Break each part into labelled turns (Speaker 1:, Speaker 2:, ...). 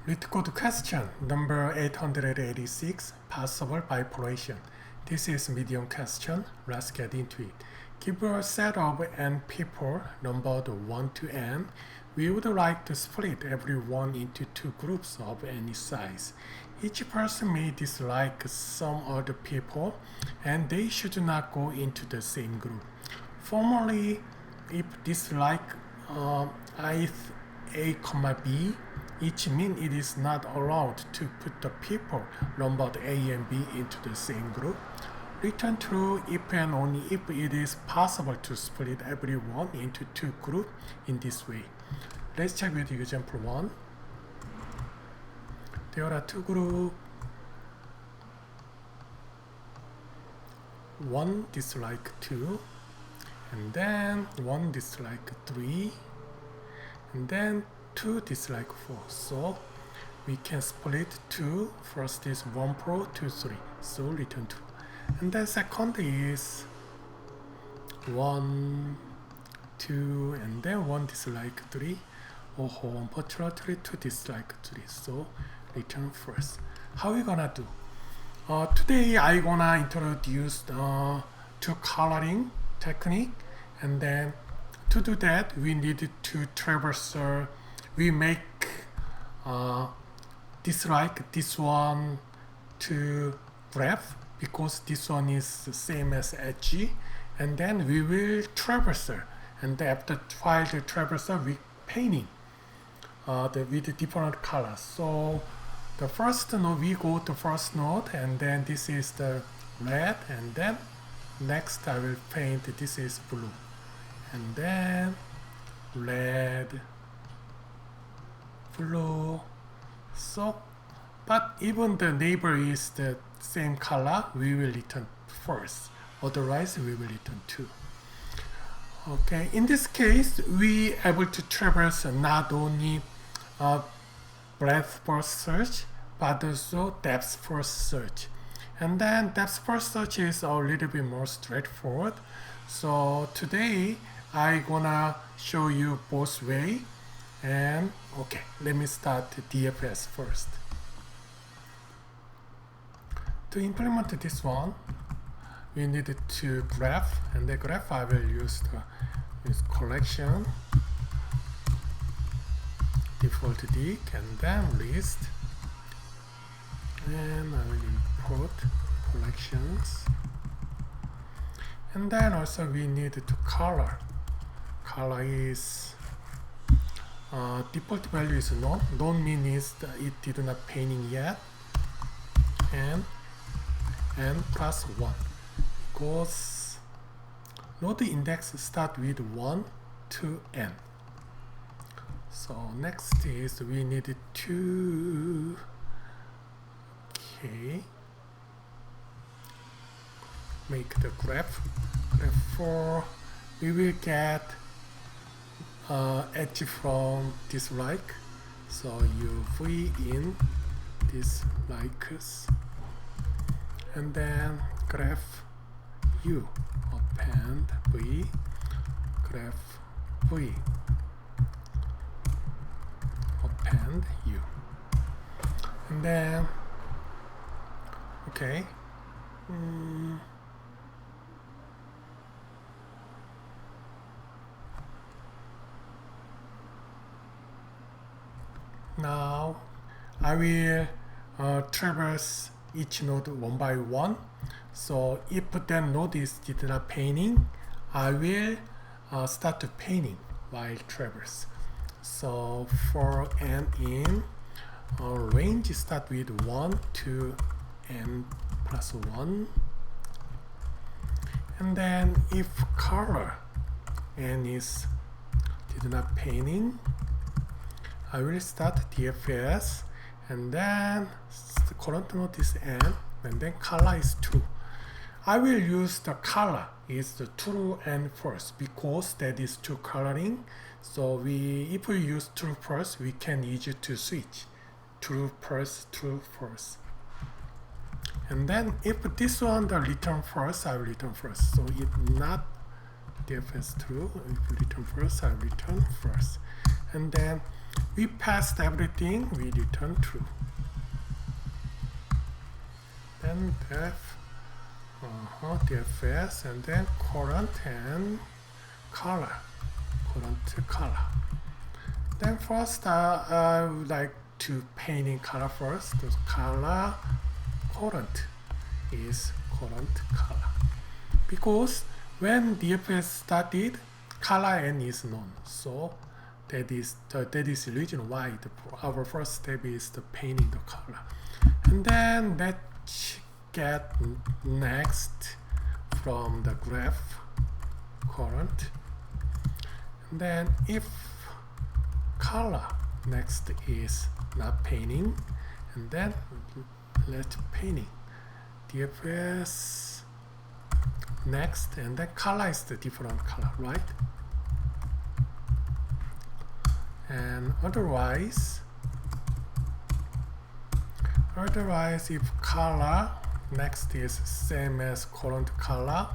Speaker 1: Read code question number 886, possible bipartition. This is medium question. Let's get into it. Give a set of n people numbered 1 to n. We would like to split everyone into two groups of any size. Each person may dislike some other people, and they should not go into the same group. Formally, if dislike ith a, b, each means it is not allowed to put the people numbered A and B into the same group. Return true if and only if it is possible to split everyone into two groups in this way. Let's check with example 1. There are two groups. One dislike 2, and then one dislike 3, and then 2 dislike 4. So we can split 2. First is 1 pro 2 3, so return 2. And then second is 1 2, and then 1 dislike 3. Unfortunately 2 dislike 3, so return first. How we gonna do? Today I gonna introduce two coloring technique, and then to do that we need to traverse. We make dislike this one to graph because this one is the same as edge, and then we will traverse, and after while the traverse we painting with different colors. So the first node, we go to first node, and then this is the red, and then next I will paint this is blue, and then red, blue. So but even the neighbor is the same color, we will return first, otherwise we will return 2. Okay, in this case we able to traverse not only breadth first search but also depth first search, and then depth first search is a little bit more straightforward. So today I gonna show you both way. And okay, let me start DFS first. To implement this one, we need to graph, and the graph I will use this collection, default dict, and then list, and I will import collections, and then also we need to color. Color is default value is none. None means that it did not painting yet, and n plus 1 because node index start with 1 to n. So next is we need to make the graph. Therefore we will get edge from dislike, so you v in dislikes, and then graph u, append v, graph v, append u, and then okay. Now I will traverse each node one by one. So if that node is did not painting, I will start to painting while traverse. So for n in range start with 1 to n plus 1, and then if color n is did not painting, I will start DFS, and then the current node is n, and then color is 2. I will use the color is the true n first because that is true coloring. So if we use true first, we can use it to switch true first, true first. And then if this one the return first, I will return first. So if not DFS true, if we return first, I return first. And then we passed everything, we return true. Then DFS, and then current and color. Current color. Then first, I would like to paint in color first. The color current is current color. Because when DFS started, color N is known. So that is the reason why our first step is the painting the color. And then let's get next from the graph current. And then if color next is not painting, and then let's painting DFS next, and then color is the different color, right? And otherwise if color next is same as current color,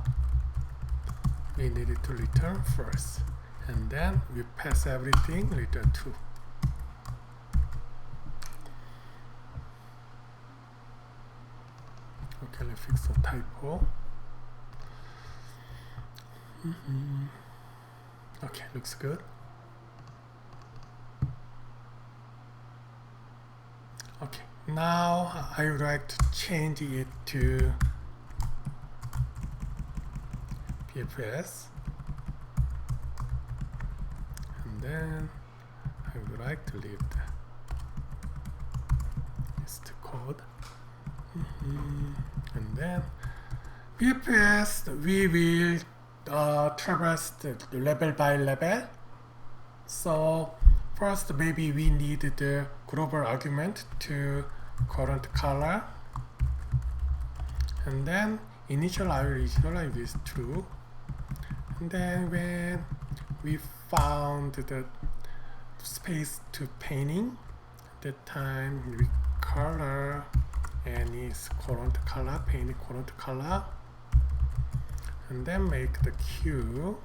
Speaker 1: we need to return first, and then we pass everything, return true. Okay, let's fix the typo. Okay, looks good. Okay, now I would like to change it to PFS, and then I would like to leave the code. And then PFS, we will traverse the level by level. So first, maybe we need the global argument to current color, and then initial I will initialize with true. And then when we found the space to painting, at that time we color and is current color, paint current color, and then make the Q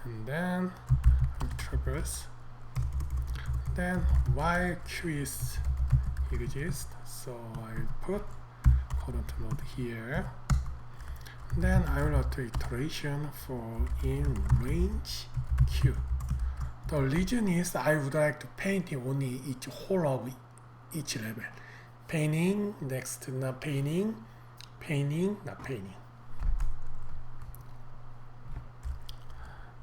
Speaker 1: and then traverse. Then while Q is exist, so I put current node here. Then I will auto iteration for in range Q. The reason is I would like to paint only each whole of each level. Painting, next not painting, painting, not painting.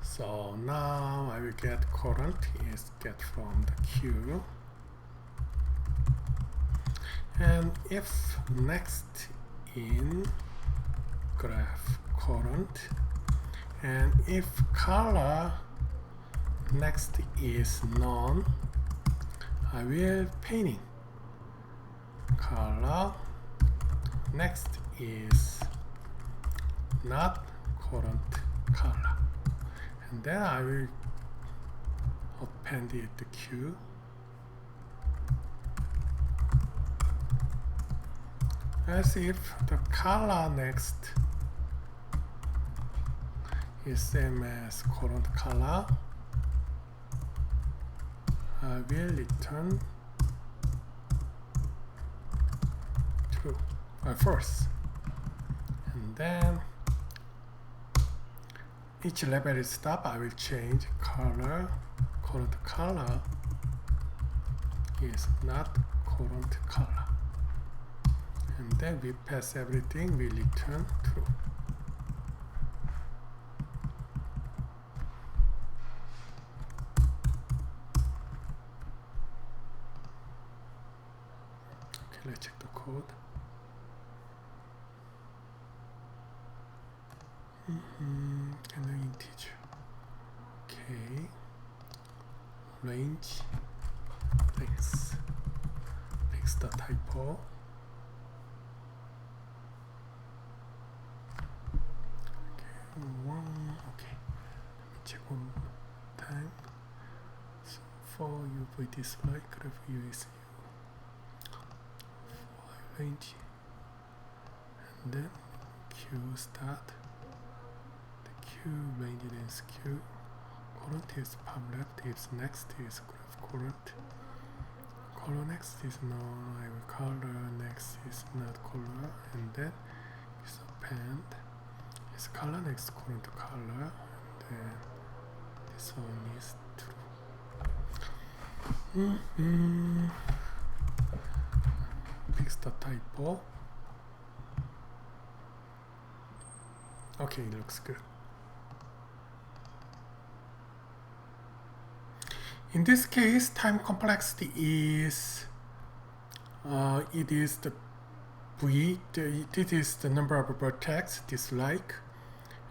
Speaker 1: So now I will get current is get from the Q. And if next in graph current, and if color next is none, I will painting color next is not current color, and then I will append it to Q. As if the color next is same as current color, I will return true first, and then each level is stop. I will change color. Current color is not current color, and then we pass everything. We return true. Let's check the code. And then integer. Okay. Range. Fix the typo. Okay. Okay. Let me check one more time. So for UV display, graph USU. Range, and then Q start, maintenance Q. Current is pub left, is next is graph current. Color next is known, I will color next is not color, and then is append. Is color next current color, and then this one is true. Fix the typo. Okay, it looks good. In this case, time complexity is it is the V. This is the number of vertex dislike,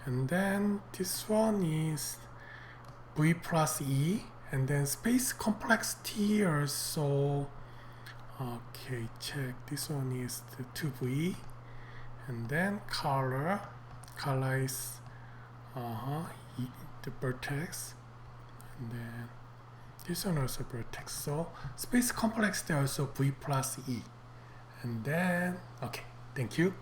Speaker 1: and then this one is V plus E, and then space complexity also. Okay, check. This one is the 2V, and then color is the vertex, and then this one also vertex. So space complexity also V plus E, and then okay. Thank you.